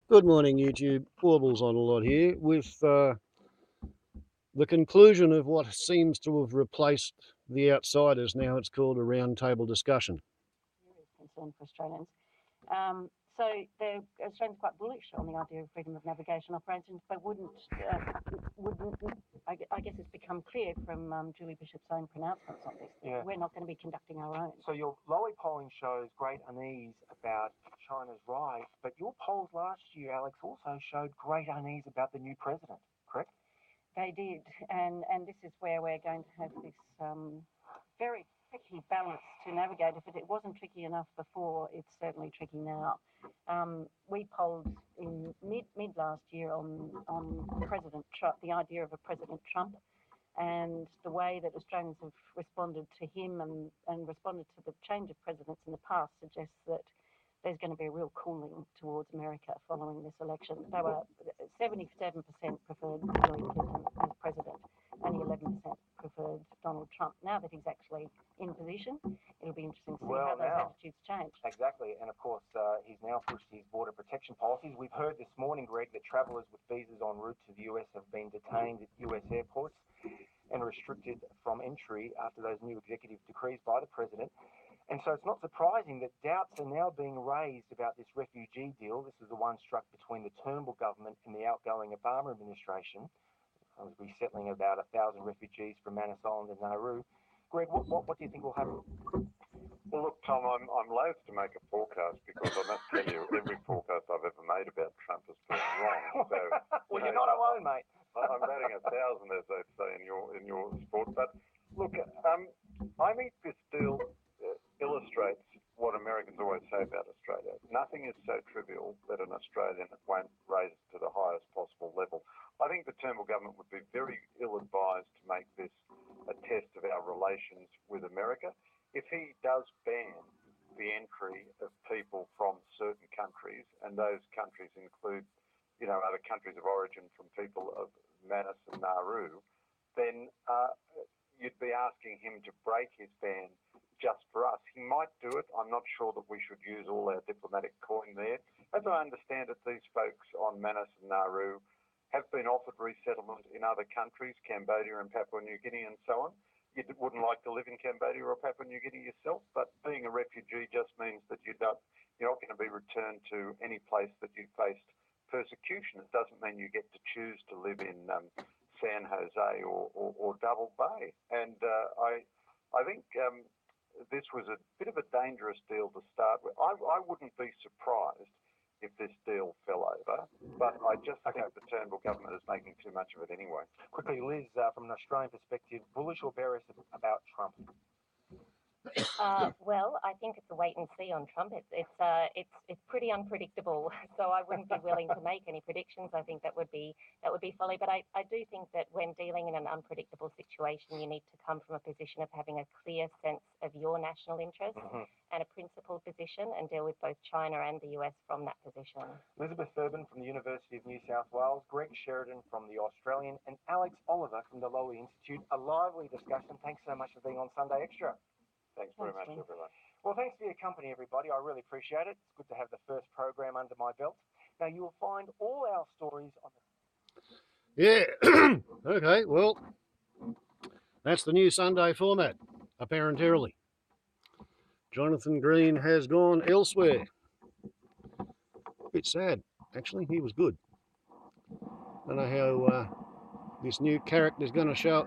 Good morning, YouTube. Warbles on a lot here with the conclusion of what seems to have replaced the outsiders. Now it's called a roundtable discussion. Serious concern for Australians. So the Australians quite bullish on the idea of freedom of navigation operations, but I guess it's become clear from Julie Bishop's own pronouncements on this that we're not going to be conducting our own. So your Lowy polling shows great unease about China's rise, but your polls last year, Alex, also showed great unease about the new president, correct? They did, and this is where we're going to have this very tricky balance to navigate. If it wasn't tricky enough before, it's certainly tricky now. We polled in mid last year on President Trump, the idea of a President Trump, and the way that Australians have responded to him and responded to the change of presidents in the past suggests that there's going to be a real cooling towards America following this election. They were 77% preferred Hillary Clinton as president, only 11% preferred Donald Trump. Now that he's actually in position, it'll be interesting to see how those attitudes change. Exactly, and of course, he's now pushed his border protection policies. We've heard this morning, Greg, that travellers with visas en route to the US have been detained at US airports and restricted from entry after those new executive decrees by the president. And so it's not surprising that doubts are now being raised about this refugee deal. This is the one struck between the Turnbull government and the outgoing Obama administration. As we're settling about 1,000 refugees from Manus Island and Nauru. Greg, what do you think will happen? Well, look, Tom, I'm loath to make a forecast because I must tell you, every forecast I've ever made about Trump has been wrong. So, well, you're not alone, mate. I'm batting 1,000, as they say in your sport. But look, I think this deal illustrates what Americans always say about Australia. Nothing is so trivial that an Australian won't raise it to the highest possible level. I think the Turnbull government would be very ill-advised to make this a test of our relations with America. If he does ban the entry of people from certain countries, and those countries include, other countries of origin from people of Manus and Nauru, then you'd be asking him to break his ban just for us. He might do it. I'm not sure that we should use all our diplomatic coin there. As I understand it, these folks on Manus and Nauru have been offered resettlement in other countries, Cambodia and Papua New Guinea and so on. You wouldn't like to live in Cambodia or Papua New Guinea yourself, but being a refugee just means that you're not going to be returned to any place that you faced persecution. It doesn't mean you get to choose to live in San Jose or Double Bay. And I think this was a bit of a dangerous deal to start with. I wouldn't be surprised if this deal fell over, but I just think the Turnbull government is making too much of it anyway. Quickly, Liz, from an Australian perspective, bullish or bearish about Trump? Well, I think it's a wait and see on Trump. It's pretty unpredictable, so I wouldn't be willing to make any predictions. I think that would be folly. But I do think that when dealing in an unpredictable situation, you need to come from a position of having a clear sense of your national interest and a principled position, and deal with both China and the US from that position. Elizabeth Thurbin from the University of New South Wales, Greg Sheridan from the Australian, and Alex Oliver from the Lowy Institute. A lively discussion. Thanks so much for being on Sunday Extra. Thanks very much, everyone. Well, thanks for your company, everybody. I really appreciate it. It's good to have the first program under my belt. Now, you will find all our stories on the... Yeah, okay, well, that's the new Sunday format, apparently. Jonathan Green has gone elsewhere. Bit sad, actually. He was good. Don't know how this new character's going to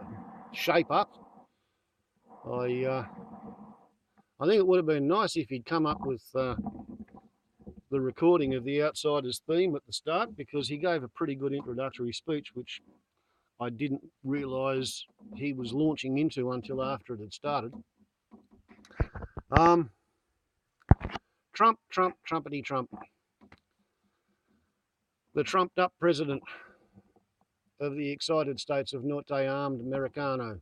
shape up. I think it would have been nice if he'd come up with the recording of the Outsiders theme at the start, because he gave a pretty good introductory speech, which I didn't realise he was launching into until after it had started. Trump, Trumpety Trump. The trumped up president of the excited states of Norte Armed Americano.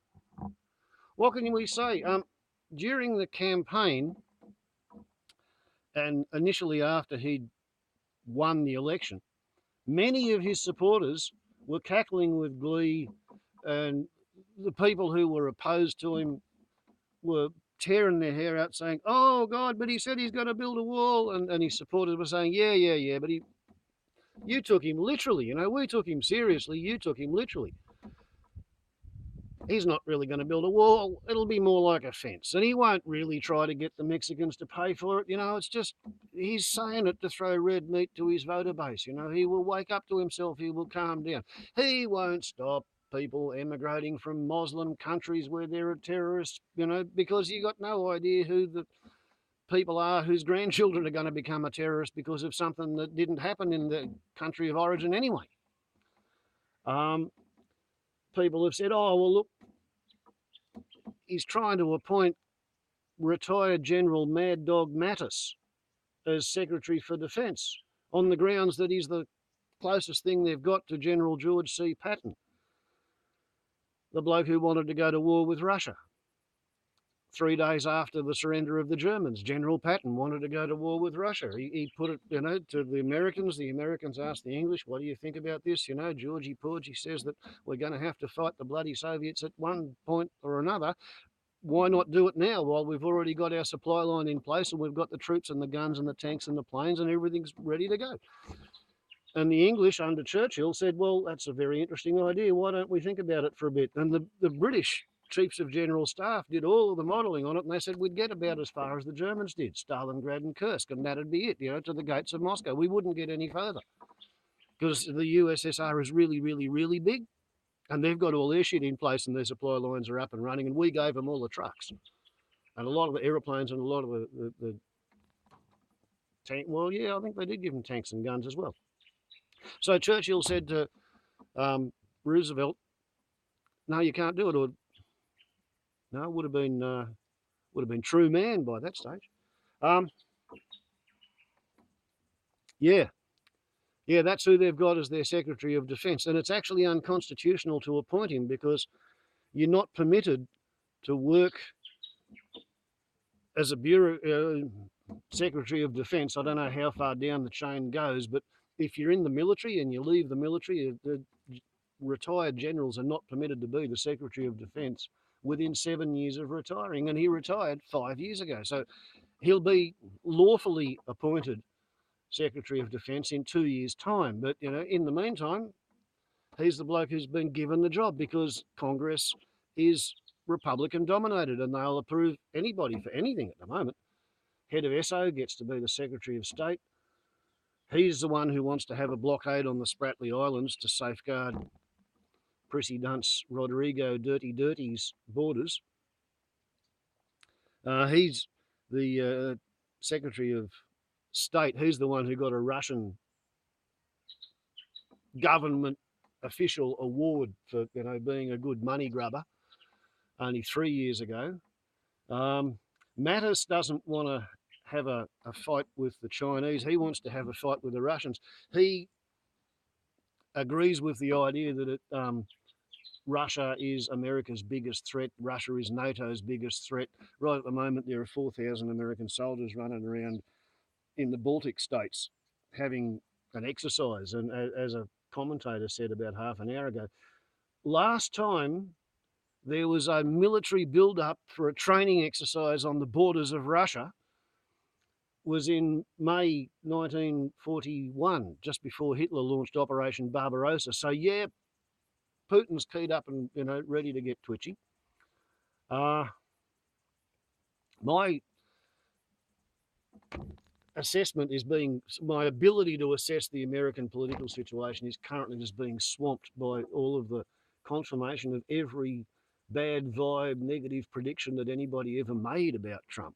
What can we say? During the campaign, and initially after he'd won the election, many of his supporters were cackling with glee, and the people who were opposed to him were tearing their hair out saying, "Oh God, but he said he's going to build a wall," and his supporters were saying, yeah, but You took him literally, you know, we took him seriously, you took him literally. He's not really going to build a wall. It'll be more like a fence. And he won't really try to get the Mexicans to pay for it. You know, it's just, he's saying it to throw red meat to his voter base. You know, he will wake up to himself. He will calm down. He won't stop people emigrating from Muslim countries where there are terrorists, you know, because you got no idea who the people are whose grandchildren are going to become a terrorist because of something that didn't happen in the country of origin anyway. People have said, oh, well, look, he's trying to appoint retired General Mad Dog Mattis as Secretary for Defence on the grounds that he's the closest thing they've got to General George C. Patton, the bloke who wanted to go to war with Russia. 3 days after the surrender of the Germans, General Patton wanted to go to war with Russia. He put it, you know, to the Americans. The Americans asked the English, what do you think about this? You know, Georgie Porgy says that we're going to have to fight the bloody Soviets at one point or another. Why not do it now while we've already got our supply line in place and we've got the troops and the guns and the tanks and the planes and everything's ready to go? And the English under Churchill said, well, that's a very interesting idea. Why don't we think about it for a bit? And the British chiefs of general staff did all of the modelling on it, and they said we'd get about as far as the Germans did, Stalingrad and Kursk, and that'd be it, you know, to the gates of Moscow. We wouldn't get any further because the USSR is really, really, really big, and they've got all their shit in place and their supply lines are up and running, and we gave them all the trucks and a lot of the aeroplanes and a lot of the tank. Well, yeah, I think they did give them tanks and guns as well. So Churchill said to Roosevelt, no, you can't do it. Or no, would have been true man by that stage. Yeah, that's who they've got as their Secretary of Defence. And it's actually unconstitutional to appoint him because you're not permitted to work as a bureau Secretary of Defence. I don't know how far down the chain goes, but if you're in the military and you leave the military, the retired generals are not permitted to be the Secretary of Defence within 7 years of retiring, and he retired 5 years ago. So he'll be lawfully appointed Secretary of Defence in 2 years' time. But, you know, in the meantime, he's the bloke who's been given the job because Congress is Republican dominated and they'll approve anybody for anything at the moment. Head of SO gets to be the Secretary of State. He's the one who wants to have a blockade on the Spratly Islands to safeguard Prissy Dunce, Rodrigo Dirty Dirty's borders. He's the Secretary of State. He's the one who got a Russian government official award for, you know, being a good money grubber only 3 years ago. Mattis doesn't want to have a fight with the Chinese. He wants to have a fight with the Russians. He agrees with the idea that Russia is America's biggest threat. Russia is NATO's biggest threat. Right at the moment, there are 4,000 American soldiers running around in the Baltic states having an exercise. And as a commentator said about half an hour ago, last time there was a military build-up for a training exercise on the borders of Russia was in May 1941, just before Hitler launched Operation Barbarossa. So yeah, Putin's keyed up and, you know, ready to get twitchy. My assessment is my ability to assess the American political situation is currently just being swamped by all of the confirmation of every bad vibe, negative prediction that anybody ever made about Trump.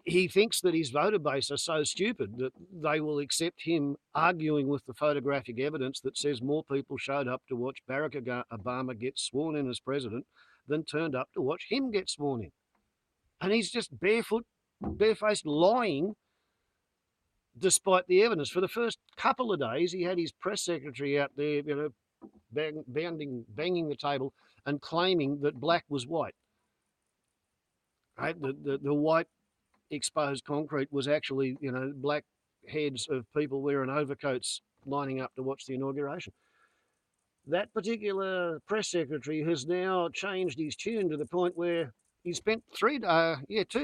He thinks that his voter base are so stupid that they will accept him arguing with the photographic evidence that says more people showed up to watch Barack Obama get sworn in as president than turned up to watch him get sworn in. And he's just barefaced lying despite the evidence. For the first couple of days, he had his press secretary out there, you know, banging the table and claiming that black was white. Right? The white exposed concrete was actually, you know, black heads of people wearing overcoats lining up to watch the inauguration. That particular press secretary has now changed his tune to the point where he spent 2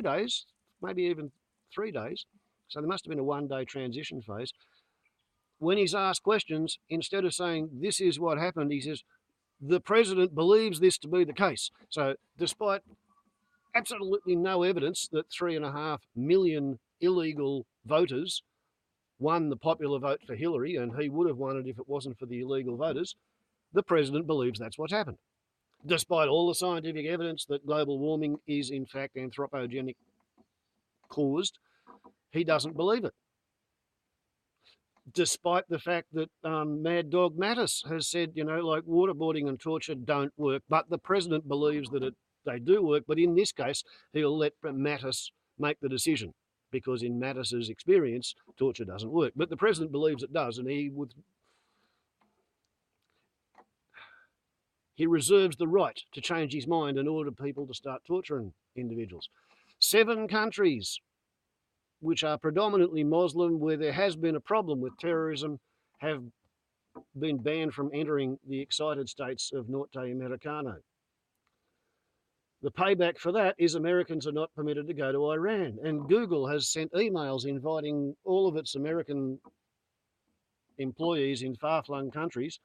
days, maybe even 3 days, So there must have been a one-day transition phase. When he's asked questions, instead of saying, this is what happened, he says, the president believes this to be the case. So despite absolutely no evidence that 3.5 million illegal voters won the popular vote for Hillary, and he would have won it if it wasn't for the illegal voters, the president believes that's what's happened. Despite all the scientific evidence that global warming is in fact anthropogenic caused, he doesn't believe it. Despite the fact that Mad Dog Mattis has said, like waterboarding and torture don't work, but the president believes that they do work. But in this case, he'll let Mattis make the decision because in Mattis's experience, torture doesn't work. But the president believes it does, and he reserves the right to change his mind and order people to start torturing individuals. 7 countries which are predominantly Muslim, where there has been a problem with terrorism, have been banned from entering the excited states of Norte Americano. The payback for that is Americans are not permitted to go to Iran. And Google has sent emails inviting all of its American employees in far-flung countries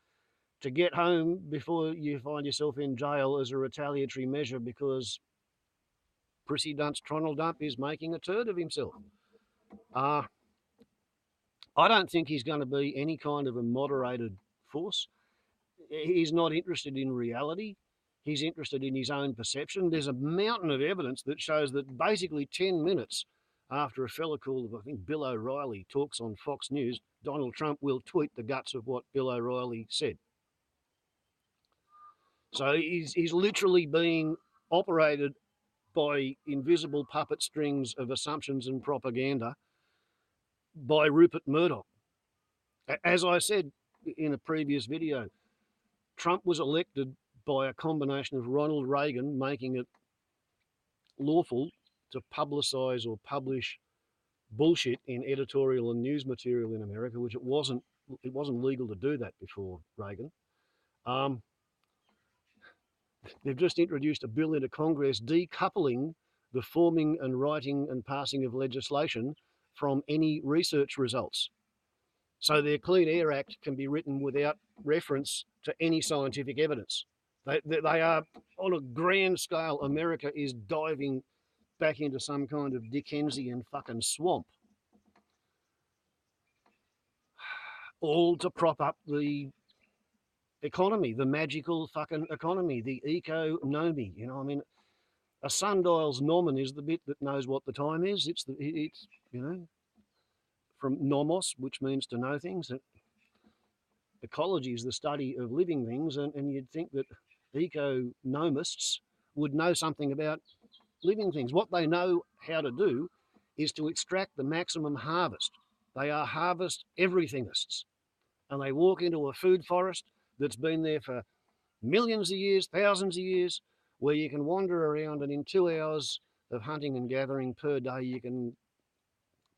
to get home before you find yourself in jail as a retaliatory measure because prissy dunce Tronald Dump is making a turd of himself. I don't think he's going to be any kind of a moderated force. He's not interested in reality. He's interested in his own perception. There's a mountain of evidence that shows that basically 10 minutes after a fella called, I think, Bill O'Reilly talks on Fox News, Donald Trump will tweet the guts of what Bill O'Reilly said. So he's literally being operated by invisible puppet strings of assumptions and propaganda by Rupert Murdoch. As I said in a previous video, Trump was elected by a combination of Ronald Reagan making it lawful to publicise or publish bullshit in editorial and news material in America, which it wasn't legal to do that before Reagan. They've just introduced a bill into Congress decoupling the forming and writing and passing of legislation from any research results. So their Clean Air Act can be written without reference to any scientific evidence. They are, on a grand scale, America is diving back into some kind of Dickensian fucking swamp. All to prop up the economy, the magical fucking economy, the economy. A sundial's nomen is the bit that knows what the time is. It's from nomos, which means to know things. Ecology is the study of living things, and you'd think that economists would know something about living things. What they know how to do is to extract the maximum harvest. They are harvest everythingists, and they walk into a food forest that's been there for millions of years, thousands of years, where you can wander around and in 2 hours of hunting and gathering per day, you can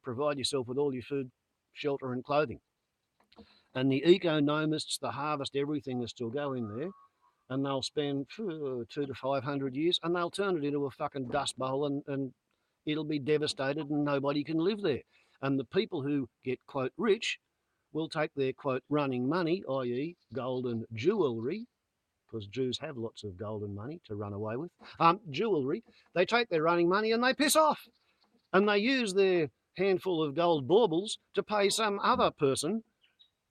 provide yourself with all your food, shelter and clothing. And the economists, the harvest everythingists, will go in there and they'll spend 200 to 500 years and they'll turn it into a fucking dust bowl and it'll be devastated and nobody can live there. And the people who get, quote, rich will take their, quote, running money, i.e. gold and jewellery, because Jews have lots of gold and money to run away with, jewellery, they take their running money and they piss off. And they use their handful of gold baubles to pay some other person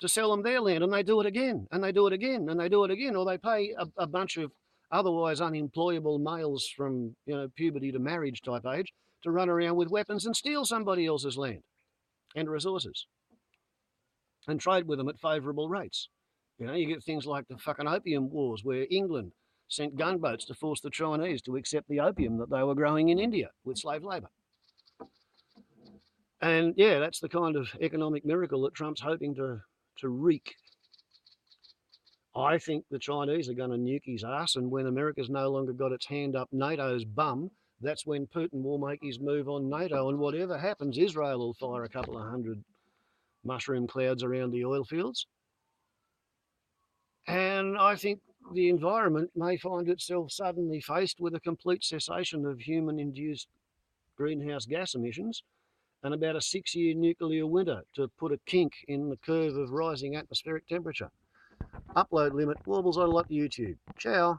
to sell them their land, and they do it again, and they do it again, and they do it again, or they pay a bunch of otherwise unemployable males from puberty to marriage type age to run around with weapons and steal somebody else's land and resources and trade with them at favourable rates. You get things like the fucking opium wars where England sent gunboats to force the Chinese to accept the opium that they were growing in India with slave labour. And yeah, that's the kind of economic miracle that Trump's hoping to wreak. I think the Chinese are going to nuke his ass, and when America's no longer got its hand up NATO's bum, that's when Putin will make his move on NATO, and whatever happens, Israel will fire a couple of hundred mushroom clouds around the oil fields. And I think the environment may find itself suddenly faced with a complete cessation of human-induced greenhouse gas emissions, and about a 6-year nuclear winter to put a kink in the curve of rising atmospheric temperature. Upload limit warbles on a lot to YouTube. Ciao.